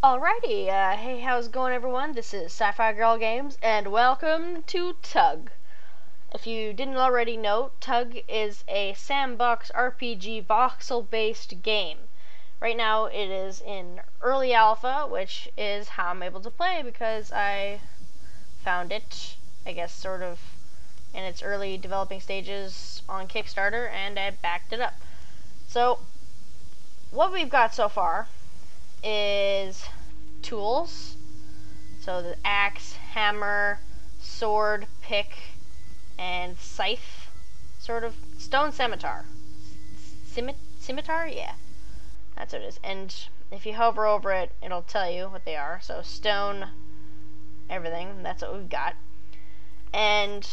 Alrighty, hey, how's it going, everyone? This is SciFiGirlGamez, and welcome to TUG. If you didn't already know, TUG is a sandbox RPG voxel-based game. Right now, it is in early alpha, which is how I'm able to play because I found it, I guess, sort of in its early developing stages on Kickstarter, and I backed it up. So, what we've got so far is tools, so the axe, hammer, sword, pick, and scythe, sort of stone scimitar. Scimitar? Yeah, that's what it is. And if you hover over it, it'll tell you what they are. So stone, everything, that's what we've got. And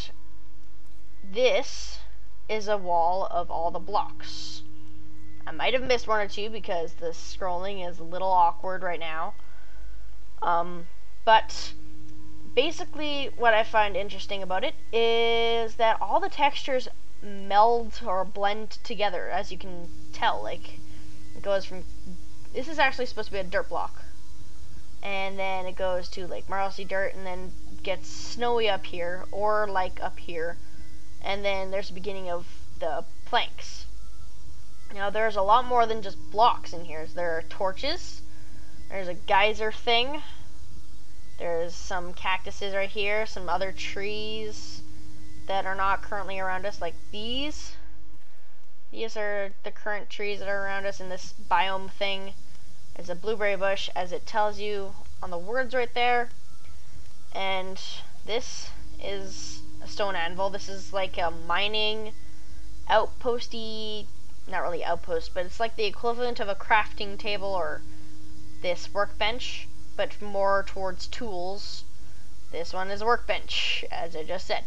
this is a wall of all the blocks. I might have missed one or two because the scrolling is a little awkward right now. But basically what I find interesting about it is that all the textures meld or blend together, as you can tell. Like, it goes from, this is actually supposed to be a dirt block, and then it goes to like marly dirt, and then gets snowy up here, or like up here, and then there's the beginning of the planks. Now, there's a lot more than just blocks in here. There are torches, there's a geyser thing, there's some cactuses right here, some other trees that are not currently around us, like these. These are the current trees that are around us in this biome thing. There's a blueberry bush, as it tells you on the words right there. And this is a stone anvil. This is like a mining outposty, not really outpost, but it's like the equivalent of a crafting table or this workbench, but more towards tools. This one is a workbench, as I just said.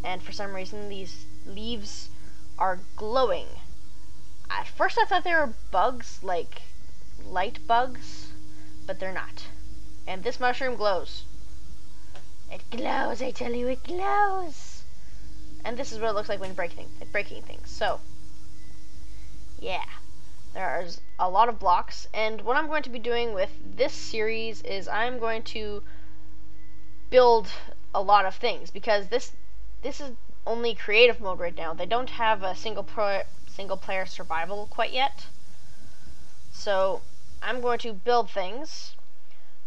And for some reason, these leaves are glowing. At first I thought they were bugs, like light bugs, but they're not. And this mushroom glows. It glows, I tell you, it glows. And this is what it looks like when breaking things. So, yeah, there's a lot of blocks, and what I'm going to be doing with this series is I'm going to build a lot of things, because this is only creative mode right now. They don't have a single player survival quite yet, so I'm going to build things,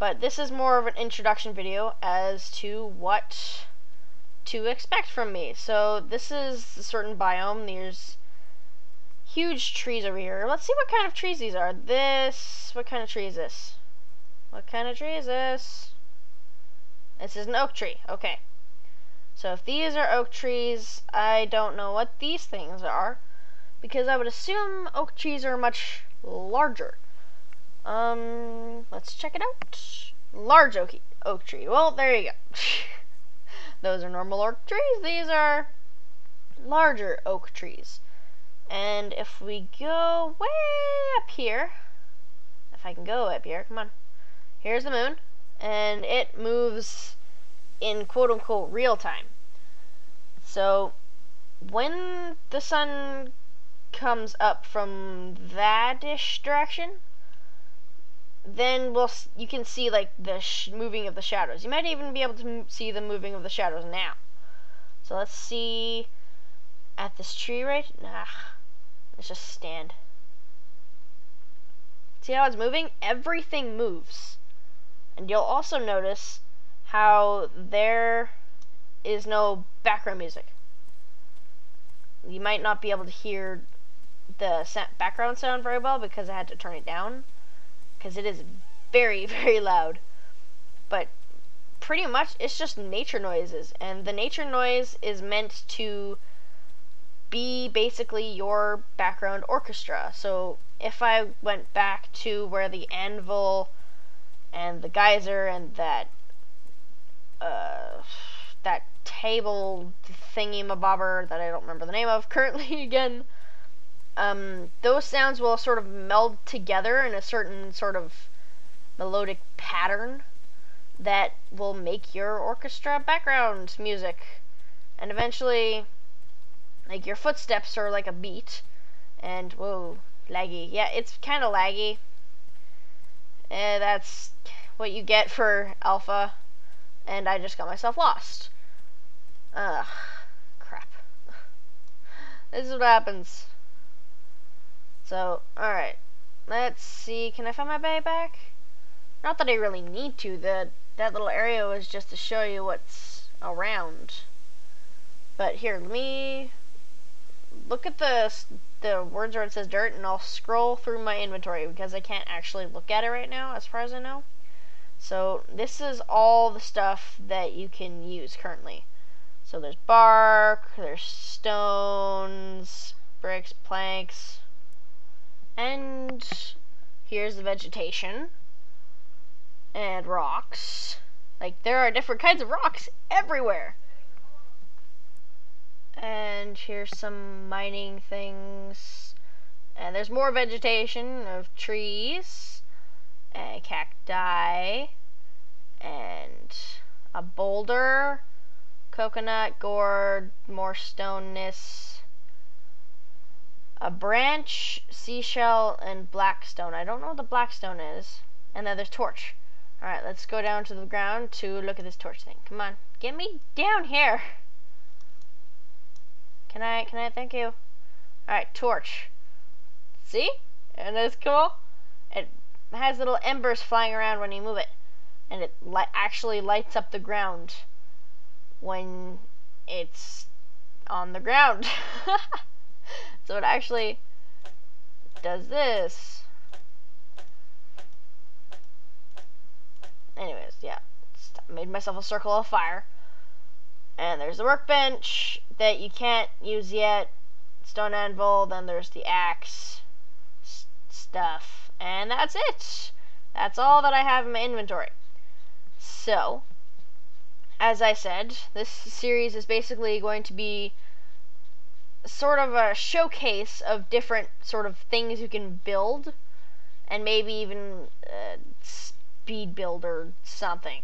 but this is more of an introduction video as to what to expect from me. So this is a certain biome. There's huge trees over here. Let's see what kind of trees these are. What kind of tree is this? What kind of tree is this? This is an oak tree. Okay. So if these are oak trees, I don't know what these things are, because I would assume oak trees are much larger. Let's check it out. Large oak tree. Well, there you go. Those are normal oak trees. These are larger oak trees. And if we go way up here, if I can go up here, come on. Here's the moon, and it moves in quote-unquote real time. So when the sun comes up from that-ish direction, then you can see like the moving of the shadows. You might even be able to see the moving of the shadows now. So let's see at this tree right now. Let's just stand. See how it's moving? Everything moves. And you'll also notice how there is no background music. You might not be able to hear the background sound very well because I had to turn it down, because it is very, very loud. But pretty much it's just nature noises, and the nature noise is meant to be basically your background orchestra. So if I went back to where the anvil and the geyser and that table thingy-mabobber that I don't remember the name of currently again, those sounds will sort of meld together in a certain sort of melodic pattern that will make your orchestra background music. And eventually, like, your footsteps are like a beat, and whoa, laggy. Yeah, it's kind of laggy. And that's what you get for alpha, and I just got myself lost. Ugh, crap. This is what happens. So, alright. Let's see, can I find my bay back? Not that I really need to, that little area was just to show you what's around. But here, let me look at the words where it says dirt, and I'll scroll through my inventory because I can't actually look at it right now, as far as I know. So this is all the stuff that you can use currently. So there's bark, there's stones, bricks, planks, and here's the vegetation and rocks. Like, there are different kinds of rocks everywhere. And here's some mining things. And there's more vegetation of trees and cacti and a boulder, coconut, gourd, more stoneness, a branch, seashell, and blackstone. I don't know what the blackstone is. And then there's torch. Alright, let's go down to the ground to look at this torch thing. Come on, get me down here. Can I thank you? Alright, torch. See? And it's cool. It has little embers flying around when you move it. And it actually lights up the ground when it's on the ground. So it actually does this. Anyways, yeah. Made myself a circle of fire. And there's the workbench that you can't use yet. Stone anvil, then there's the axe stuff. And that's it. That's all that I have in my inventory. So, as I said, this series is basically going to be sort of a showcase of different sort of things you can build. And maybe even speed build or something.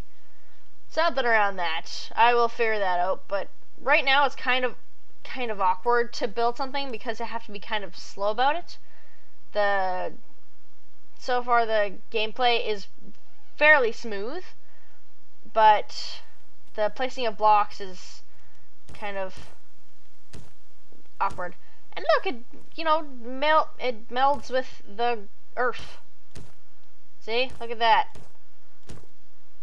Something around that. I will figure that out, but right now it's kind of awkward to build something because I have to be kind of slow about it. So far the gameplay is fairly smooth, but the placing of blocks is kind of awkward. And look, it melds with the earth. See? Look at that.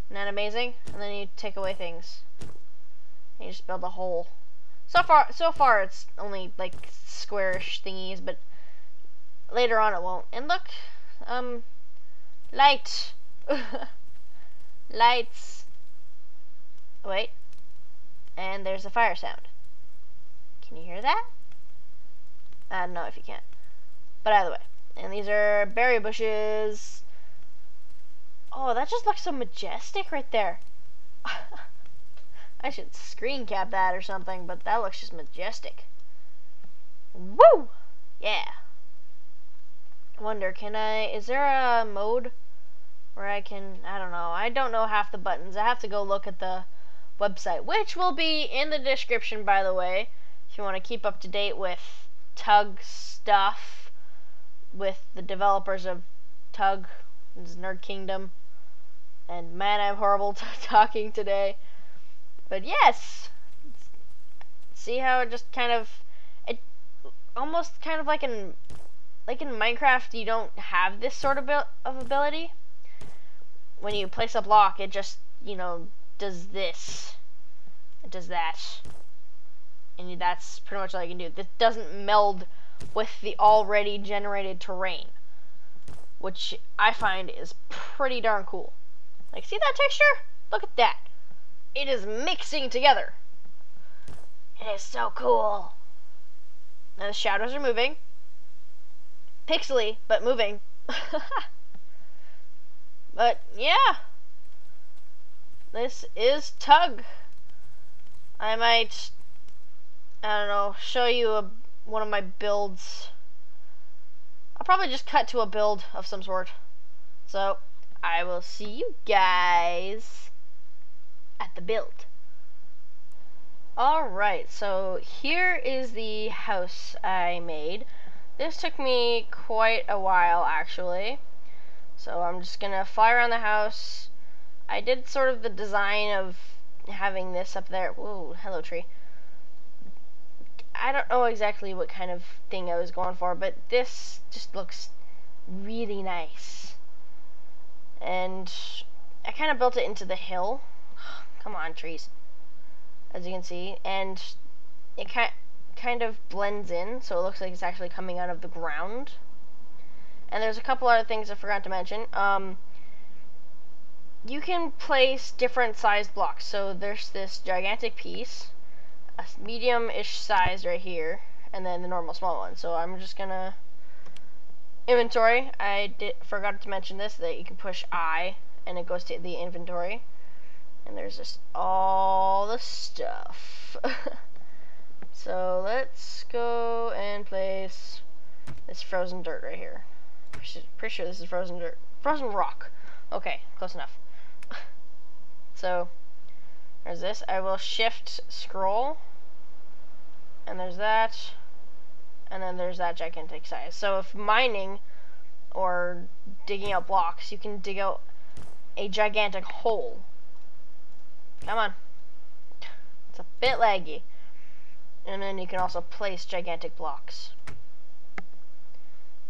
Isn't that amazing? And then you take away things. And you just build a hole. So far it's only like squarish thingies, but later on it won't. And look, light. Lights. Wait. And there's a fire sound. Can you hear that? I don't know if you can. But either way. And these are berry bushes. Oh, that just looks so majestic right there. I should screen cap that or something, but that looks just majestic. Woo! Yeah. Wonder, is there a mode where I don't know. I don't know half the buttons. I have to go look at the website, which will be in the description, by the way, if you want to keep up to date with TUG stuff, with the developers of TUG, this is Nerd Kingdom. And man, I'm horrible talking today. But yes, see how it just it almost kind of like in Minecraft, you don't have this sort of ability. When you place a block, it just, does this. It does that. And that's pretty much all you can do. This doesn't meld with the already generated terrain, which I find is pretty darn cool. Like, see that texture? Look at that. It is mixing together. It is so cool. Now the shadows are moving. Pixely, but moving. But, yeah. This is TUG. I might, show you one of my builds. I'll probably just cut to a build of some sort. So, I will see you guys at the build. Alright, so here is the house I made. This took me quite a while, actually. So I'm just gonna fly around the house. I did sort of the design of having this up there. Whoa, hello tree. I don't know exactly what kind of thing I was going for, but this just looks really nice. And I kind of built it into the hill. Come on, trees. As you can see, and it kind of blends in, so it looks like it's actually coming out of the ground. And there's a couple other things I forgot to mention. You can place different sized blocks. So there's this gigantic piece, a medium-ish size right here, and then the normal small one. So I'm just gonna inventory. I forgot to mention this, that you can push I and it goes to the inventory. And there's just all the stuff. So let's go and place this frozen dirt right here. Pretty sure this is frozen dirt. Frozen rock. Okay, close enough. So there's this. I will shift scroll. And there's that. And then there's that gigantic size. So if mining or digging out blocks, you can dig out a gigantic hole. Come on. It's a bit laggy. And then you can also place gigantic blocks.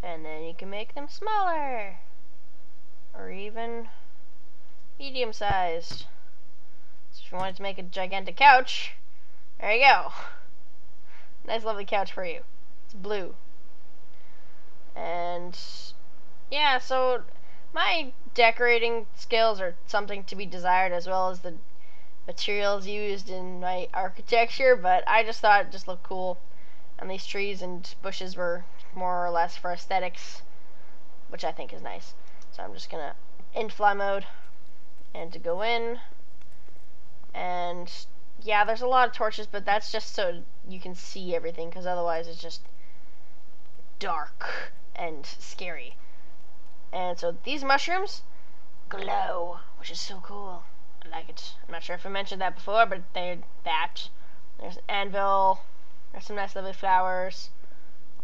And then you can make them smaller. Or even medium-sized. So if you wanted to make a gigantic couch, there you go. Nice lovely couch for you. It's blue. And yeah, so my decorating skills are something to be desired, as well as the materials used in my architecture, but I just thought it just looked cool, and these trees and bushes were more or less for aesthetics, which I think is nice. So I'm just gonna in fly mode and to go in, and yeah, there's a lot of torches, but that's just so you can see everything, because otherwise it's just dark and scary. And so these mushrooms glow, which is so cool. I like it. I'm not sure if I mentioned that before, but they're that. There's an anvil. There's some nice lovely flowers.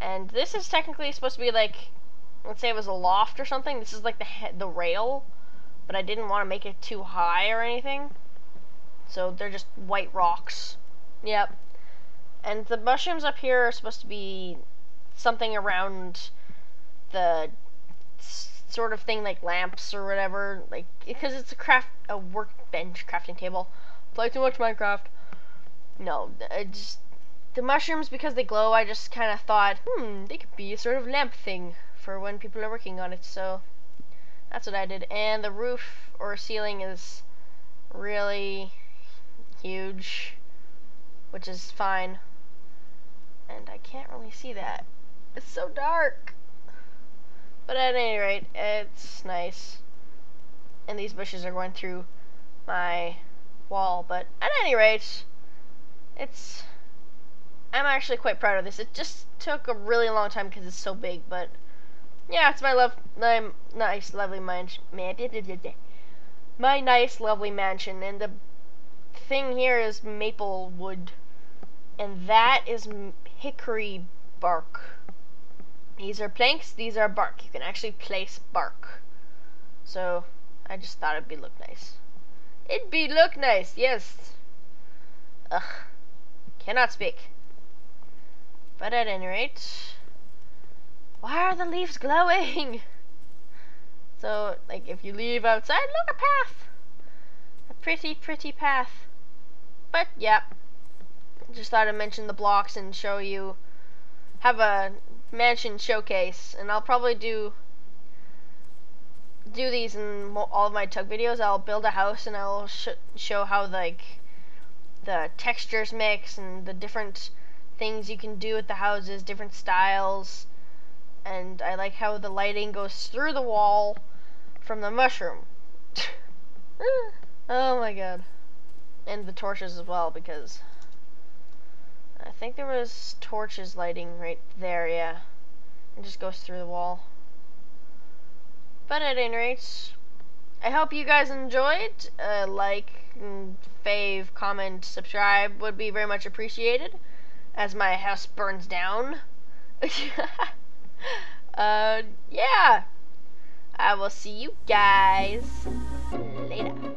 And this is technically supposed to be like, let's say it was a loft or something. This is like the rail, but I didn't want to make it too high or anything. So they're just white rocks. Yep. And the mushrooms up here are supposed to be something around the sort of thing like lamps or whatever, like, because it's a workbench crafting table. Play too much Minecraft. No, the mushrooms, because they glow, I just kind of thought, they could be a sort of lamp thing for when people are working on it. So that's what I did. And the roof or ceiling is really huge, which is fine. And I can't really see that. It's so dark. But at any rate, it's nice. And these bushes are going through my wall. But at any rate, I'm actually quite proud of this. It just took a really long time because it's so big. But yeah, it's my nice, lovely mansion. My nice, lovely mansion. And the thing here is maple wood. And that is hickory bark. These are planks, these are bark. You can actually place bark. So, I just thought it'd look nice. Look nice, yes. Ugh. Cannot speak. But at any rate, why are the leaves glowing? So, like, if you leave outside, look, a path. A pretty, pretty path. But, yeah. Just thought I'd mention the blocks and show you, have a mansion showcase, and I'll probably do these in all of my TUG videos. I'll build a house and I'll show how like the textures mix and the different things you can do with the houses, different styles, and I like how the lighting goes through the wall from the mushroom. Oh my god. And the torches as well, because I think there was torches lighting right there, yeah. It just goes through the wall. But at any rate, I hope you guys enjoyed. Like, fave, comment, subscribe would be very much appreciated as my house burns down. Yeah. I will see you guys later.